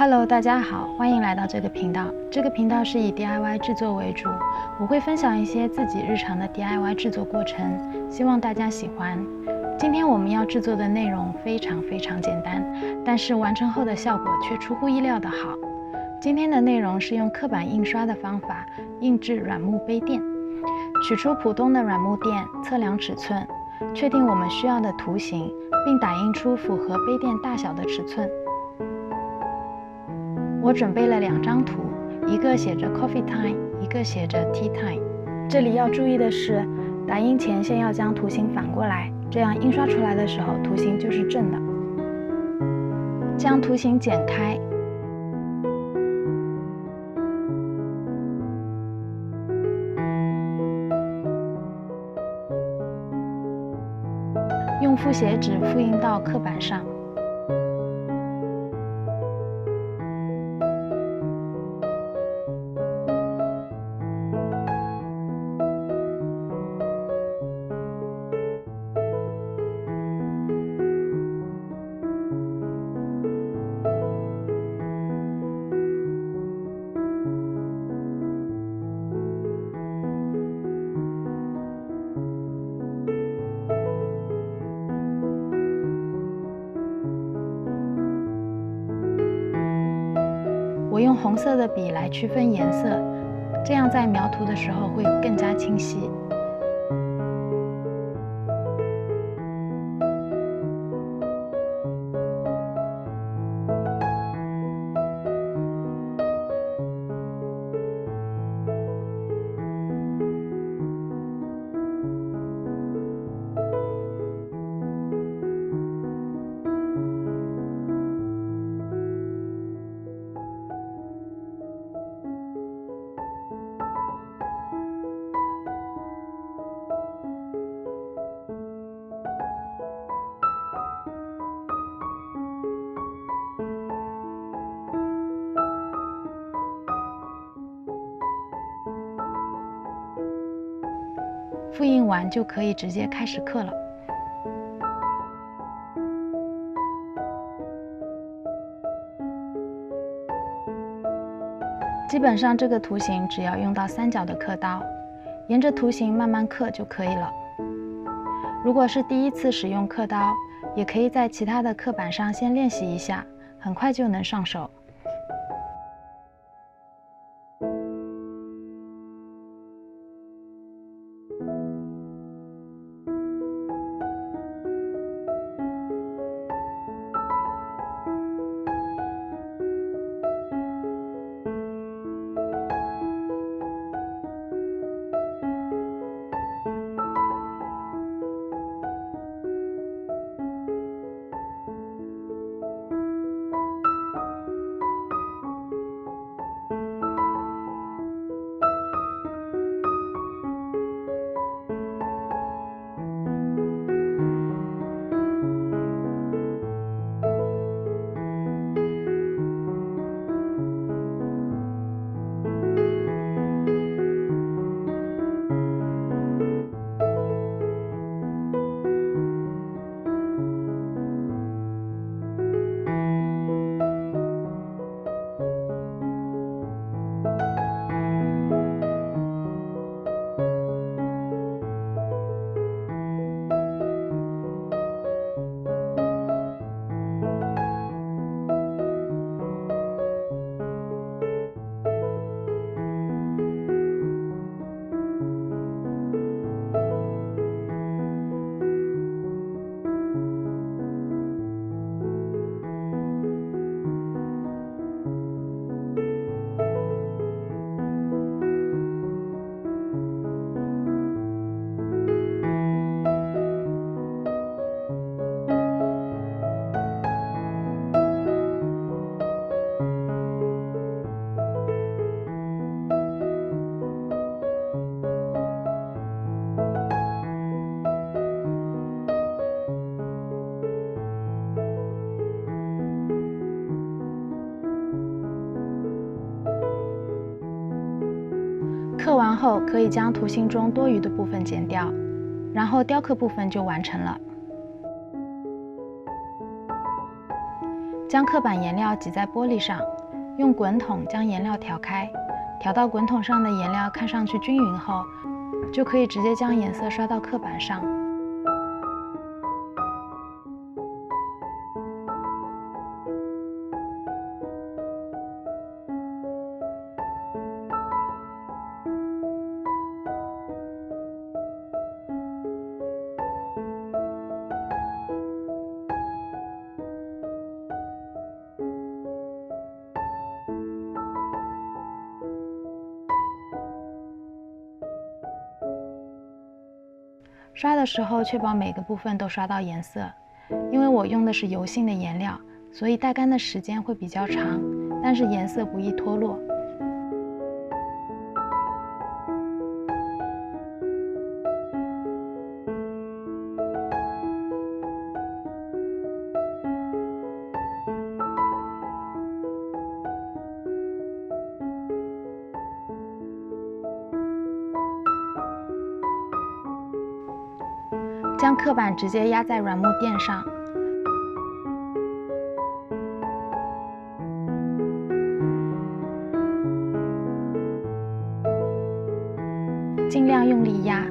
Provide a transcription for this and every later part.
Hello， 大家好，欢迎来到这个频道。这个频道是以 DIY 制作为主，我会分享一些自己日常的 DIY 制作过程，希望大家喜欢。今天我们要制作的内容非常简单，但是完成后的效果却出乎意料的好。今天的内容是用刻板印刷的方法印制软木杯垫，取出普通的软木垫，测量尺寸，确定我们需要的图形，并打印出符合杯垫大小的尺寸。我准备了2张图，一个写着 Coffee Time， 一个写着 Tea Time。这里要注意的是，打印前先要将图形反过来，这样印刷出来的时候图形就是正的。将图形剪开，用复写纸复印到刻板上。我用红色的笔来区分颜色，这样在描图的时候会更加清晰。复印完就可以直接开始刻了。基本上这个图形只要用到3角的刻刀，沿着图形慢慢刻就可以了。如果是第一次使用刻刀，也可以在其他的刻板上先练习一下，很快就能上手。刻完后可以将图形中多余的部分剪掉，然后雕刻部分就完成了。将刻板颜料挤在玻璃上，用滚筒将颜料调开，调到滚筒上的颜料看上去均匀后，就可以直接将颜色刷到刻板上。刷的时候确保每个部分都刷到颜色，因为我用的是油性的颜料，所以待干的时间会比较长，但是颜色不易脱落。将刻板直接压在软木垫上，尽量用力压。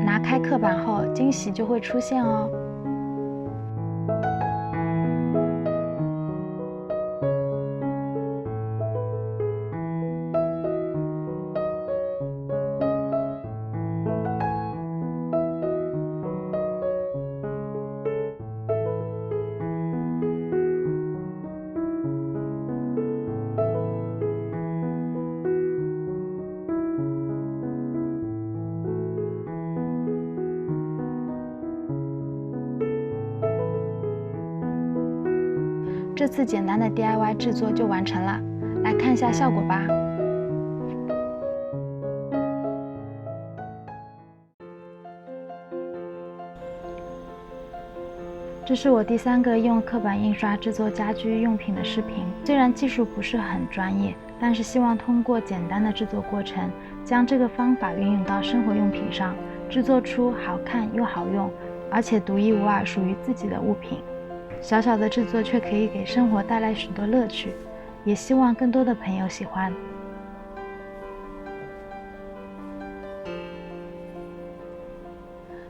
拿开刻板后，惊喜就会出现哦。这次简单的 DIY 制作就完成了，来看一下效果吧。这是我第3个用刻板印刷制作家居用品的视频，虽然技术不是很专业，但是希望通过简单的制作过程，将这个方法运用到生活用品上，制作出好看又好用，而且独一无二属于自己的物品。小小的制作却可以给生活带来许多乐趣，也希望更多的朋友喜欢。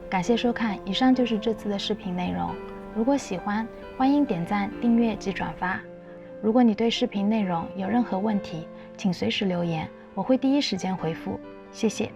感谢收看，以上就是这次的视频内容。如果喜欢，欢迎点赞、订阅及转发。如果你对视频内容有任何问题，请随时留言，我会第一时间回复。谢谢。